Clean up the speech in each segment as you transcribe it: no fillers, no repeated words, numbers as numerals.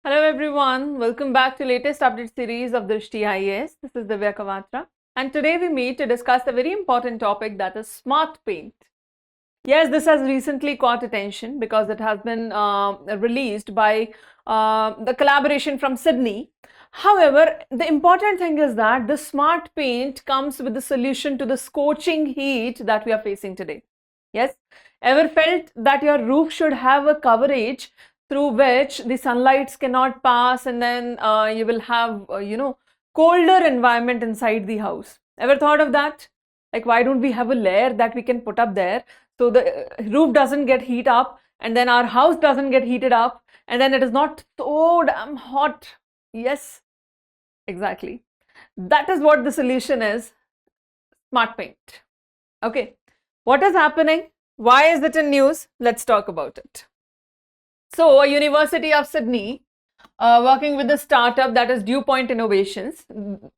Hello everyone, welcome back to latest update series of Drishti IAS. This is Divya Kavatra and today we meet to discuss a very important topic, that is smart paint. Yes, this has recently caught attention because it has been released by the collaboration from Sydney. However, the important thing is that the smart paint comes with the solution to the scorching heat that we are facing today. Yes, ever felt that your roof should have a coverage through which the sunlights cannot pass, and then you will have colder environment inside the house? Ever thought of that? Like, why don't we have a layer that we can put up there so the roof doesn't get heat up, and then our house doesn't get heated up, and then it is not so damn hot? Yes, exactly. That is what the solution is: smart paint. Okay, what is happening? Why is it in news? Let's talk about it. So, University of Sydney, working with a startup that is Dewpoint Innovations,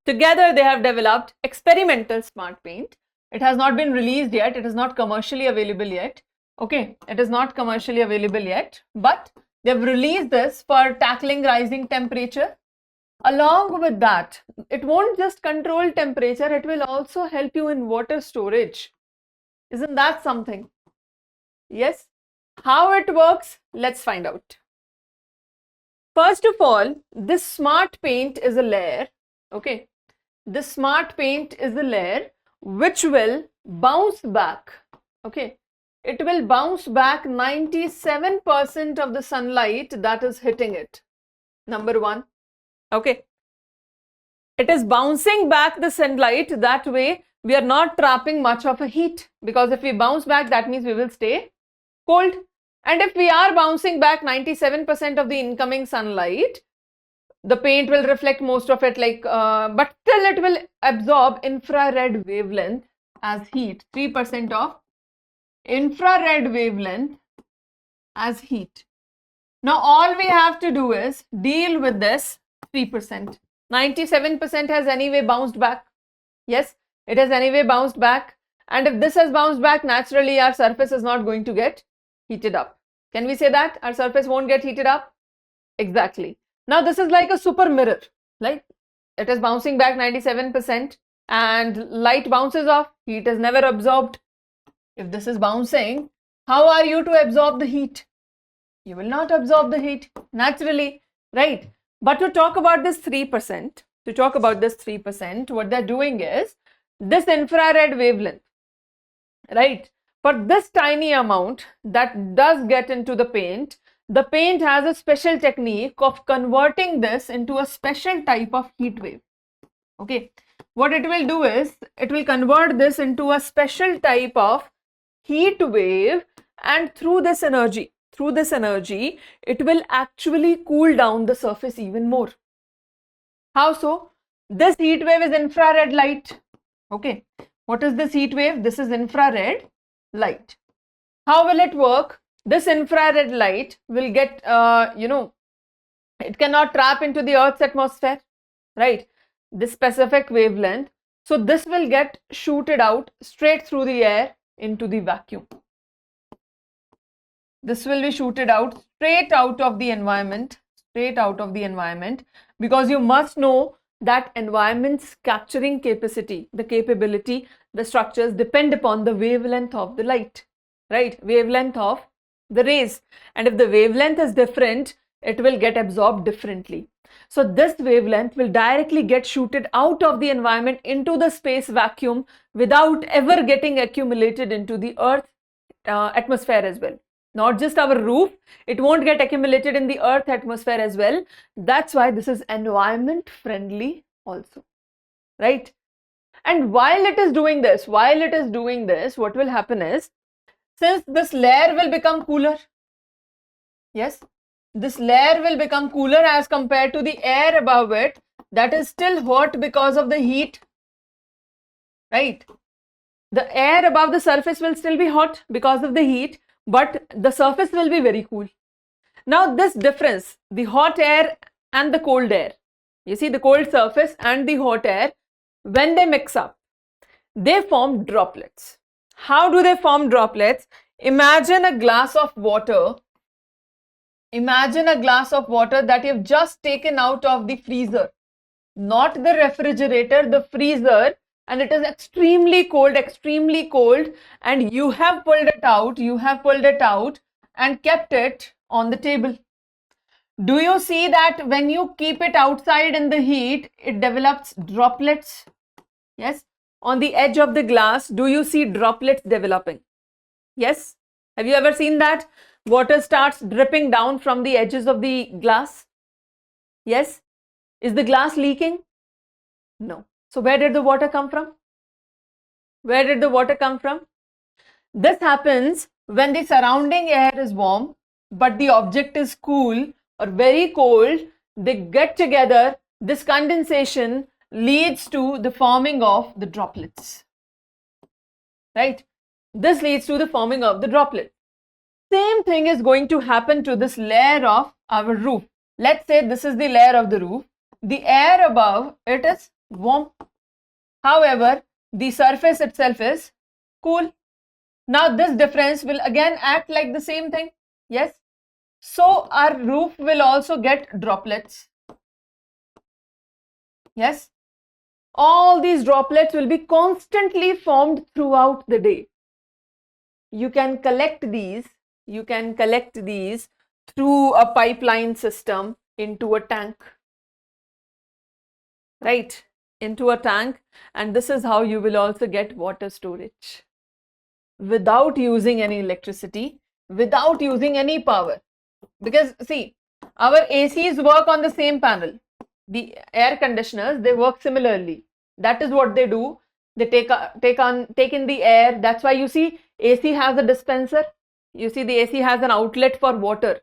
together they have developed experimental smart paint. It has not been released yet. It is not commercially available yet. Okay, it is not commercially available yet, but they've released this for tackling rising temperature. Along with that, it won't just control temperature, it will also help you in water storage. Isn't that something? Yes. How it works? Let's find out. First of all, this smart paint is a layer. Okay. This smart paint is a layer which will bounce back. Okay. It will bounce back 97% of the sunlight that is hitting it. Number one. Okay. It is bouncing back the sunlight. That way we are not trapping much of a heat, because if we bounce back, that means we will stay cold. And if we are bouncing back 97% of the incoming sunlight, the paint will reflect most of it, but still it will absorb infrared wavelength as heat. 3% of infrared wavelength as heat. Now all we have to do is deal with this 3%. 97% has anyway bounced back. Yes, it has anyway bounced back. And if this has bounced back, naturally our surface is not going to get heated up. Can we say that our surface won't get heated up? Exactly. Now this is like a super mirror. Like, it is bouncing back 97% and light bounces off. Heat is never absorbed. If this is bouncing, how are you to absorb the heat? You will not absorb the heat naturally, right? But to talk about this 3%, what they're doing is this infrared wavelength, right? For this tiny amount that does get into the paint has a special technique of converting this into a special type of heat wave. Okay, what it will do is it will convert this into a special type of heat wave, and through this energy, it will actually cool down the surface even more. How so? This heat wave is infrared light. Okay, what is this heat wave? This is infrared light. How will it work? This infrared light will get, it cannot trap into the Earth's atmosphere, right? This specific wavelength. So this will get shooted out straight through the air into the vacuum. This will be shooted out straight out of the environment, because you must know that environment's capturing capacity, the structures depend upon the wavelength of the light, right? Wavelength of the rays. And if the wavelength is different, it will get absorbed differently. So this wavelength will directly get shooted out of the environment into the space vacuum without ever getting accumulated into the Earth atmosphere as well. Not just our roof, it won't get accumulated in the Earth atmosphere as well. That's why this is environment friendly also, right? And while it is doing this, what will happen is, since this layer will become cooler, yes, this layer will become cooler as compared to the air above it that is still hot because of the heat, right? The air above the surface will still be hot because of the heat, but the surface will be very cool. Now this difference, the hot air and the cold air, you see the cold surface and the hot air, when they mix up, they form droplets. How do they form droplets? Imagine a glass of water Imagine a glass of water that you've just taken out of the freezer, not the refrigerator, the freezer, and it is extremely cold, and you have pulled it out and kept it on the table. Do you see that when you keep it outside in the heat, it develops droplets? Yes. On the edge of the glass, do you see droplets developing? Yes. Have you ever seen that? Water starts dripping down from the edges of the glass. Yes. Is the glass leaking? No. So where did the water come from? Where did the water come from? This happens when the surrounding air is warm, but the object is cool or very cold. They get together. This condensation leads to the forming of the droplets. Right? This leads to the forming of the droplets. Same thing is going to happen to this layer of our roof. Let's say this is the layer of the roof. The air above it is warm. However, the surface itself is cool. Now this difference will again act like the same thing. Yes. So our roof will also get droplets. Yes. All these droplets will be constantly formed throughout the day. You can collect these through a pipeline system into a tank. Right? Into a tank, and this is how you will also get water storage without using any electricity, without using any power. Because see, our ACs work on the same panel. The air conditioners, they work similarly. That is what they do. They take in the air. That's why you see AC has a dispenser. You see the AC has an outlet for water.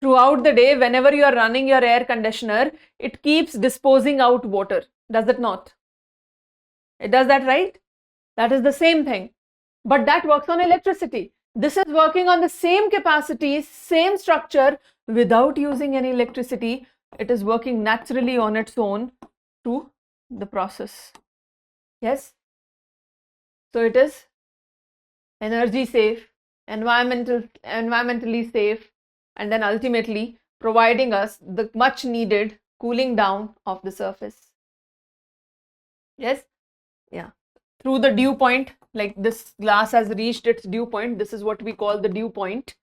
Throughout the day, whenever you are running your air conditioner, it keeps disposing out water. Does it not? It does that, right? That is the same thing. But that works on electricity. This is working on the same capacity, same structure, without using any electricity. It is working naturally on its own through the process. Yes. So it is energy safe, environmentally safe, and then ultimately providing us the much needed cooling down of the surface. Yes. Yeah. Through the dew point, like this glass has reached its dew point. This is what we call the dew point,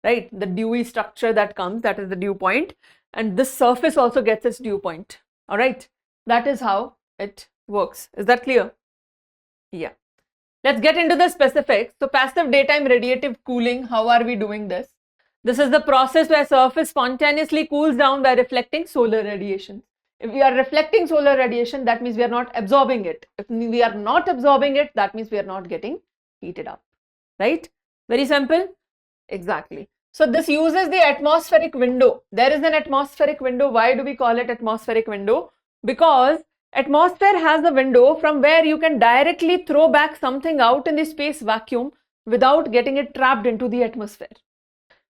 right? The dewy structure that comes, that is the dew point. And this surface also gets its dew point. All right. That is how it works. Is that clear? Yeah. Let's get into the specifics. So passive daytime radiative cooling, how are we doing this? This is the process where surface spontaneously cools down by reflecting solar radiation. If we are reflecting solar radiation, that means we are not absorbing it. If we are not absorbing it, that means we are not getting heated up, right? Very simple. Exactly. So this uses the atmospheric window. There is an atmospheric window. Why do we call it atmospheric window? Because atmosphere has a window from where you can directly throw back something out in the space vacuum without getting it trapped into the atmosphere.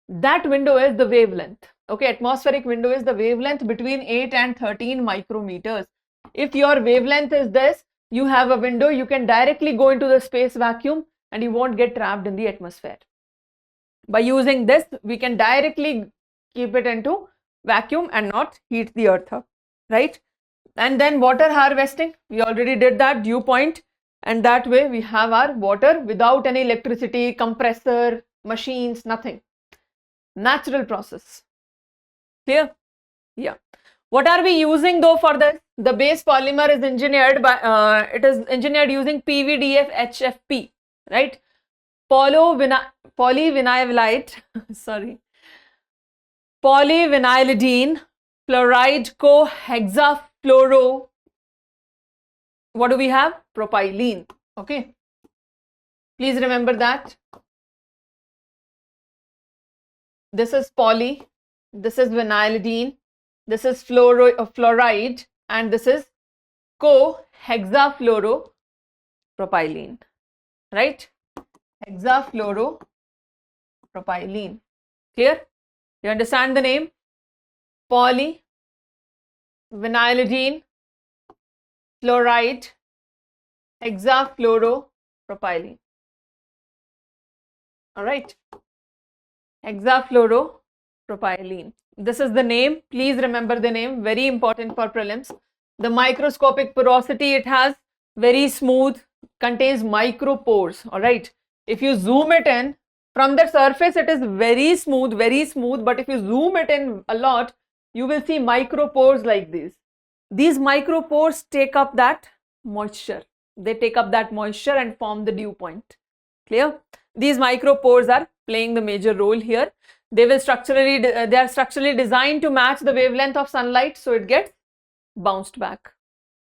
That window is the wavelength. Okay, atmospheric window is the wavelength between 8 and 13 micrometers. If your wavelength is this, you have a window, you can directly go into the space vacuum and you won't get trapped in the atmosphere. By using this, we can directly keep it into vacuum and not heat the earth up, right? And then water harvesting, we already did that, dew point, and that way we have our water without any electricity, compressor, machines, nothing. Natural process. Clear? Yeah. What are we using though for this? The base polymer is engineered by, it is engineered using PVDF-HFP, right? Polyvinylite, sorry, polyvinylidene fluoride co-hexafluoro, what do we have? Propylene. Okay. Please remember that. This is poly, this is vinylidene, this is fluoride, and this is co-hexafluoropropylene, right? Hexafluoropropylene. Clear? You understand the name? Poly, vinylidene, fluoride, hexafluoropropylene. All right. Hexafluoro propylene. This is the name. Please remember the name. Very important for prelims. The microscopic porosity it has, very smooth, contains micropores. All right. If you zoom it in, from the surface it is very smooth, but if you zoom it in a lot, you will see micropores like these. These micropores take up that moisture. They take up that moisture and form the dew point. Clear? These micropores are playing the major role here. They are structurally designed to match the wavelength of sunlight, so it gets bounced back,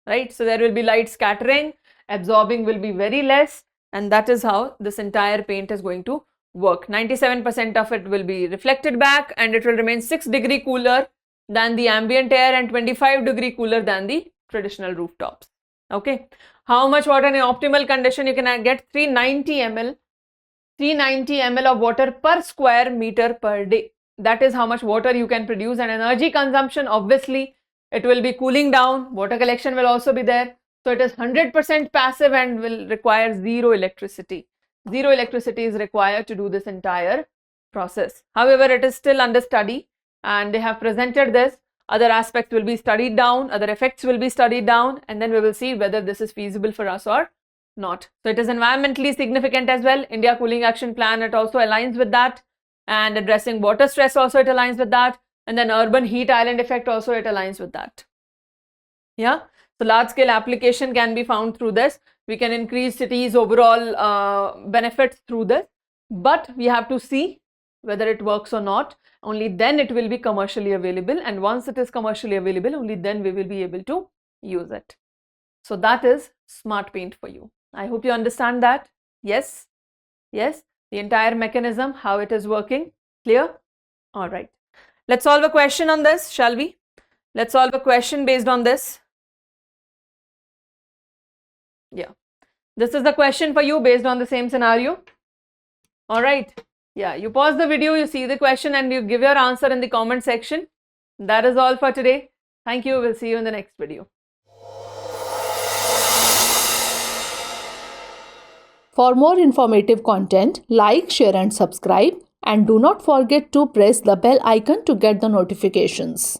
right? So there will be light scattering, absorbing will be very less, and that is how this entire paint is going to work. 97% of it will be reflected back, and it will remain 6 degrees cooler than the ambient air and 25 degrees cooler than the traditional rooftops. Okay. How much water in optimal condition? You can get 390 ml of water per square meter per day. That is how much water you can produce, and energy consumption, obviously it will be cooling down. Water collection will also be there. So it is 100% passive and will require zero electricity. Zero electricity is required to do this entire process. However, it is still under study, and they have presented this. Other aspects will be studied down, other effects will be studied down, and then we will see whether this is feasible for us or not. So it is environmentally significant as well. India Cooling Action Plan, it also aligns with that, and addressing water stress also it aligns with that, and then urban heat island effect also it aligns with that. Yeah. So large scale application can be found through this. We can increase cities overall benefits through this, but we have to see whether it works or not. Only then it will be commercially available, and once it is commercially available, only then we will be able to use it. So that is smart paint for you. I hope you understand that. Yes, yes, the entire mechanism, how it is working. Clear? All right. Let's solve a question on this, shall we? Let's solve a question based on this. Yeah, this is the question for you based on the same scenario. All right. Yeah, you pause the video, you see the question, and you give your answer in the comment section. That is all for today. Thank you. We'll see you in the next video. For more informative content, like, share and subscribe, and do not forget to press the bell icon to get the notifications.